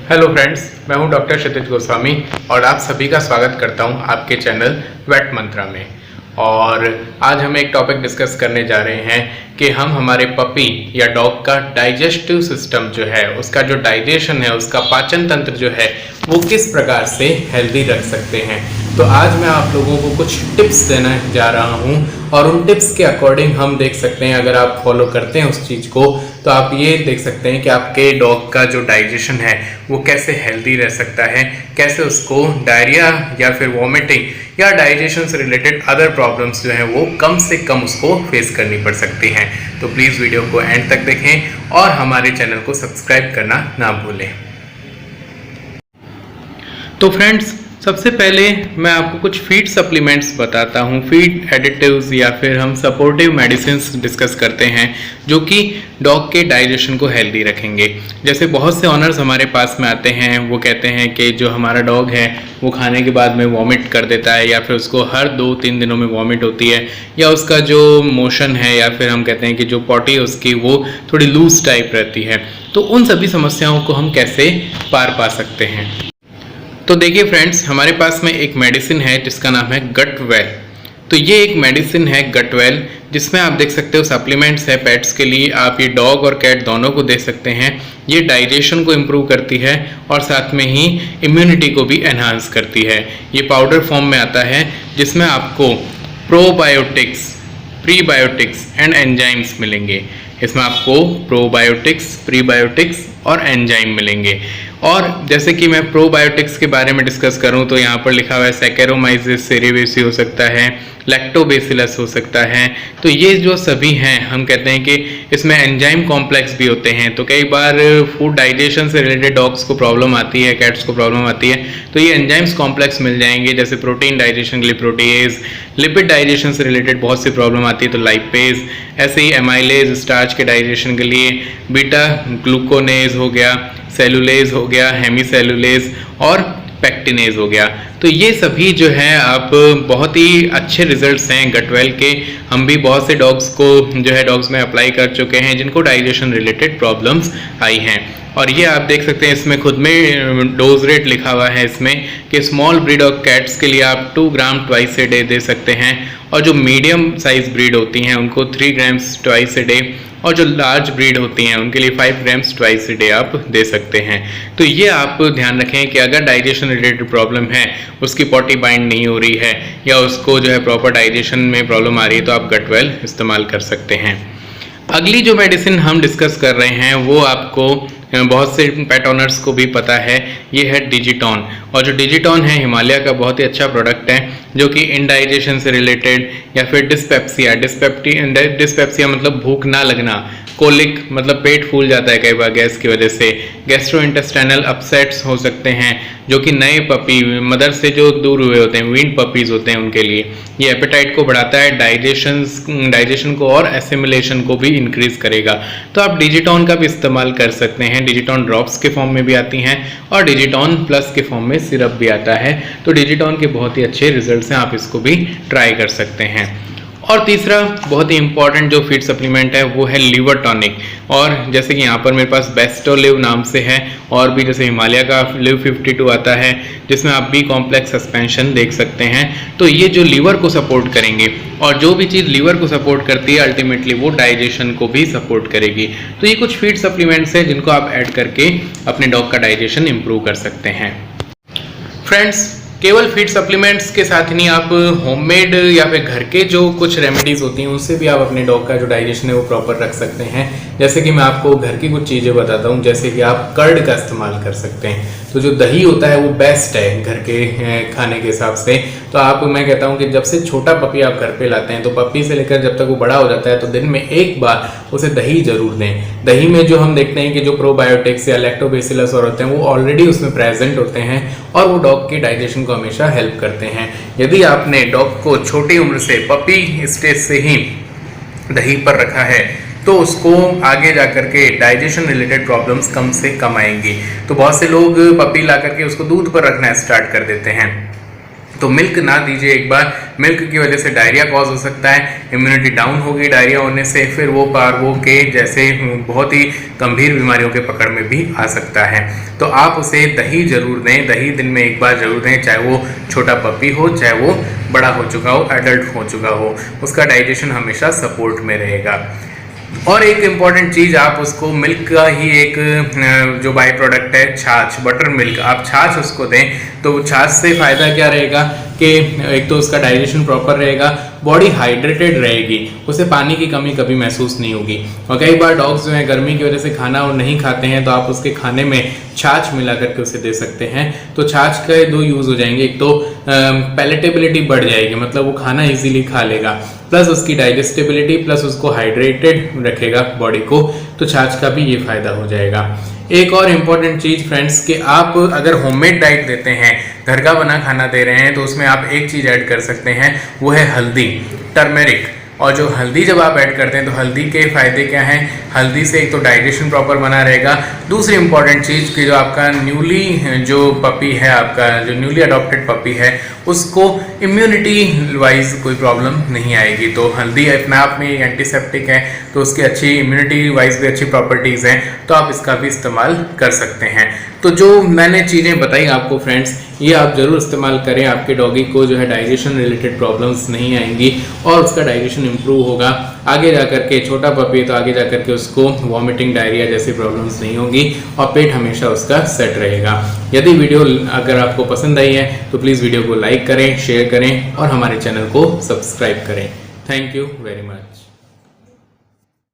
Hello friends, मैं हूं doctor क्षितिज गोस्वामी और आप सभी का स्वागत करता हूं आपके चैनल वेट मंत्रा में। और आज हम एक टॉपिक डिस्कस करने जा रहे हैं कि हम हमारे पपी या डॉग का डाइजेस्टिव सिस्टम जो है, उसका जो डाइजेशन है, उसका पाचन तंत्र जो है, वो किस प्रकार से हेल्दी रख सकते हैं। तो आज मैं आप लोगों को कुछ टिप्स देने जा रहा हूं और उन टिप्स के अकॉर्डिंग हम देख सकते हैं, अगर आप फॉलो करते हैं उस चीज़ को तो आप ये देख सकते हैं कि आपके डॉग का जो डाइजेशन है वो कैसे हेल्दी रह सकता है, कैसे उसको डायरिया या फिर वॉमिटिंग या डाइजेशन से रिलेटेड अदर प्रॉब्लम्स जो हैं वो कम से कम उसको फेस करनी पड़ सकती हैं। तो प्लीज़ वीडियो को एंड तक देखें और हमारे चैनल को सब्सक्राइब करना ना भूलें। तो फ्रेंड्स, सबसे पहले मैं आपको कुछ फीड सप्लीमेंट्स बताता हूँ, फीड एडिटिव्स या फिर हम सपोर्टिव मेडिसिन्स डिस्कस करते हैं जो कि डॉग के डाइजेशन को हेल्दी रखेंगे। जैसे बहुत से ऑनर्स हमारे पास में आते हैं, वो कहते हैं कि जो हमारा डॉग है वो खाने के बाद में वॉमिट कर देता है या फिर उसको हर 2-3 दिनों में वॉमिट होती है, या उसका जो मोशन है या फिर हम कहते हैं कि जो पॉटी है उसकी वो थोड़ी लूज टाइप रहती है। तो उन सभी समस्याओं को हम कैसे पार पा सकते हैं। तो देखिए फ्रेंड्स, हमारे पास में एक मेडिसिन है जिसका नाम है गटवेल। तो ये एक मेडिसिन है गटवेल, जिसमें आप देख सकते हो सप्लीमेंट्स है पेट्स के लिए। आप ये डॉग और कैट दोनों को दे सकते हैं। ये डाइजेशन को इम्प्रूव करती है और साथ में ही इम्यूनिटी को भी एनहांस करती है। ये पाउडर फॉर्म में आता है जिसमें आपको प्रोबायोटिक्स, प्रीबायोटिक्स एंड एंजाइम्स मिलेंगे। इसमें आपको प्रोबायोटिक्स, प्रीबायोटिक्स और एंजाइम मिलेंगे। और जैसे कि मैं प्रोबायोटिक्स के बारे में डिस्कस करूं तो यहाँ पर लिखा हुआ है सैकेरोमाइसिस सेरेवेसी हो सकता है, लैक्टोबैसिलस हो सकता है। तो ये जो सभी हैं, हम कहते हैं कि इसमें एंजाइम कॉम्प्लेक्स भी होते हैं। तो कई बार फूड डाइजेशन से रिलेटेड डॉग्स को प्रॉब्लम आती है, कैट्स को प्रॉब्लम आती है, तो ये एंजाइम्स कॉम्प्लेक्स मिल जाएंगे। जैसे प्रोटीन डाइजेशन के लिए प्रोटीएज, लिपिड डाइजेशन से रिलेटेड बहुत सी प्रॉब्लम आती है तो लाइपेज, ऐसे ही एमाइलेज स्टार्च के डाइजेशन के लिए बीटा ग्लूकोनेज हो गया, सेलुलेज हो गया, हेमीसेलुलेज और पैक्टिनेज हो गया। तो ये सभी जो है आप बहुत ही अच्छे रिजल्ट्स हैं गटवेल के। हम भी बहुत से डॉग्स को जो है डॉग्स में अप्लाई कर चुके हैं जिनको डाइजेशन रिलेटेड प्रॉब्लम्स आई हैं। और ये आप देख सकते हैं इसमें खुद में डोज रेट लिखा हुआ है इसमें कि स्मॉल ब्रीड ऑफ कैट्स के लिए आप 2 ग्राम ट्वाइस ए डे दे सकते हैं, और जो मीडियम साइज ब्रीड होती हैं उनको 3 ग्राम्स ट्वाइस ए डे, और जो लार्ज ब्रीड होती हैं उनके लिए 5 ग्राम्स ट्वाइस ए डे आप दे सकते हैं। तो ये आप ध्यान रखें कि अगर डाइजेशन रिलेटेड प्रॉब्लम है, उसकी पॉटी बाइंड नहीं हो रही है या उसको जो है प्रॉपर डाइजेशन में प्रॉब्लम आ रही है, तो आप गटवेल इस्तेमाल कर सकते हैं। अगली जो मेडिसिन हम डिस्कस कर रहे हैं वो आपको बहुत से पेट ऑनर्स को भी पता है, ये है डिजिटॉन। और जो डिजिटॉन है हिमालय का बहुत ही अच्छा प्रोडक्ट है जो कि इंडाइजेशन से रिलेटेड या फिर डिस्पेप्सिया, डिस्पेप्सिया मतलब भूख ना लगना, कोलिक मतलब पेट फूल जाता है कई बार गैस की वजह से, गैस्ट्रोइंटेस्टाइनल अपसेट्स हो सकते हैं जो कि नए पपी मदर से जो दूर हुए होते हैं, वीन्ड पपीज़ होते हैं, उनके लिए ये एपेटाइट को बढ़ाता है, डाइजेशन को और एसिमिलेशन को भी इंक्रीज करेगा। तो आप डिजिटॉन का भी इस्तेमाल कर सकते हैं। डिजिटॉन ड्रॉप्स के फॉर्म में भी आती हैं और डिजिटॉन प्लस के फॉर्म में सिरप भी आता है। तो डिजिटॉन के बहुत ही अच्छे रिजल्ट्स हैं, आप इसको भी ट्राई कर सकते हैं। और तीसरा बहुत ही इंपॉर्टेंट जो फीड सप्लीमेंट है वो है लिवर टॉनिक। और जैसे कि यहाँ पर मेरे पास बेस्टोलिव नाम से है, और भी जैसे हिमालय का लिव 52 आता है जिसमें आप बी कॉम्प्लेक्स सस्पेंशन देख सकते हैं। तो ये जो लीवर को सपोर्ट करेंगे, और जो भी चीज़ लीवर को सपोर्ट करती है अल्टीमेटली वो डाइजेशन को भी सपोर्ट करेगी। तो ये कुछ फीड सप्लीमेंट्स हैं जिनको आप ऐड करके अपने डॉग का डाइजेशन इंप्रूव कर सकते हैं। फ्रेंड्स, केवल फीड सप्लीमेंट्स के साथ ही नहीं, आप होममेड या फिर घर के जो कुछ रेमेडीज़ होती हैं उनसे भी आप अपने डॉग का जो डाइजेशन है वो प्रॉपर रख सकते हैं। जैसे कि मैं आपको घर की कुछ चीज़ें बताता हूँ, जैसे कि आप कर्ड का इस्तेमाल कर सकते हैं। तो जो दही होता है वो बेस्ट है घर के खाने के हिसाब से। तो मैं कहता हूँ कि जब से छोटा पपी आप घर पे लाते हैं तो पपी से लेकर जब तक वो बड़ा हो जाता है तो दिन में एक बार उसे दही जरूर दें। दही में जो हम देखते हैं कि जो प्रोबायोटिक्स या लैक्टोबैसिलस और होते हैं वो ऑलरेडी उसमें प्रेजेंट होते हैं और वो डॉग के डाइजेशन को हमेशा हेल्प करते हैं। यदि आपने डॉग को छोटी उम्र से, पपी स्टेज से ही दही पर रखा है तो उसको आगे जाकर के डाइजेशन रिलेटेड प्रॉब्लम्स कम से कम आएंगी। तो बहुत से लोग पपी ला करके उसको दूध पर रखना स्टार्ट कर देते हैं, तो मिल्क ना दीजिए एक बार। मिल्क की वजह से डायरिया कॉज हो सकता है, इम्यूनिटी डाउन होगी डायरिया होने से, फिर वो पार्वो के जैसे बहुत ही गंभीर बीमारियों के पकड़ में भी आ सकता है। तो आप उसे दही जरूर दें, दही दिन में एक बार जरूर दें, चाहे वो छोटा पपी हो, चाहे वो बड़ा हो चुका हो, एडल्ट हो चुका हो, उसका डाइजेशन हमेशा सपोर्ट में रहेगा। और एक इम्पॉर्टेंट चीज़, आप उसको मिल्क का ही एक जो बाई प्रोडक्ट है छाछ, बटर मिल्क, आप छाछ उसको दें। तो छाछ से फ़ायदा क्या रहेगा कि एक तो उसका डाइजेशन प्रॉपर रहेगा, बॉडी हाइड्रेटेड रहेगी, उसे पानी की कमी कभी महसूस नहीं होगी। और कई बार डॉग्स जो हैं गर्मी की वजह से खाना और नहीं खाते हैं, तो आप उसके खाने में छाछ मिला करके उसे दे सकते हैं। तो छाछ के दो यूज़ हो जाएंगे, एक तो पैलेटेबिलिटी बढ़ जाएगी, मतलब वो खाना इजीली खा लेगा, प्लस उसकी डाइजेस्टेबिलिटी, प्लस उसको हाइड्रेटेड रखेगा बॉडी को। तो छाछ का भी ये फायदा हो जाएगा। एक और इम्पॉर्टेंट चीज़ फ्रेंड्स कि आप अगर होममेड डाइट देते हैं, घर का बना खाना दे रहे हैं, तो उसमें आप एक चीज़ ऐड कर सकते हैं, वो है हल्दी, टर्मेरिक। और जो हल्दी जब आप ऐड करते हैं तो हल्दी के फ़ायदे क्या हैं? हल्दी से एक तो डाइजेशन प्रॉपर बना रहेगा, दूसरी इंपॉर्टेंट चीज़ कि जो आपका जो पपी है, आपका जो न्यूली अडॉप्टेड पपी है, उसको इम्यूनिटी वाइज कोई प्रॉब्लम नहीं आएगी। तो हल्दी अपने आप में एंटीसेप्टिक है, तो उसकी अच्छी इम्यूनिटी वाइज भी अच्छी प्रॉपर्टीज़ हैं, तो आप इसका भी इस्तेमाल कर सकते हैं। तो जो मैंने चीज़ें बताई आपको फ्रेंड्स, ये आप ज़रूर इस्तेमाल करें, आपके डॉगी को जो है डाइजेशन रिलेटेड प्रॉब्लम्स नहीं आएंगी और उसका डाइजेशन इंप्रूव होगा। आगे जाकर के छोटा पपी तो आगे जाकर के उसको वॉमिटिंग, डायरिया जैसी प्रॉब्लम्स नहीं होंगी और पेट हमेशा उसका सेट रहेगा। यदि वीडियो अगर आपको पसंद आई है तो प्लीज़ वीडियो को लाइक करें, शेयर करें और हमारे चैनल को सब्सक्राइब करें। Thank you very much.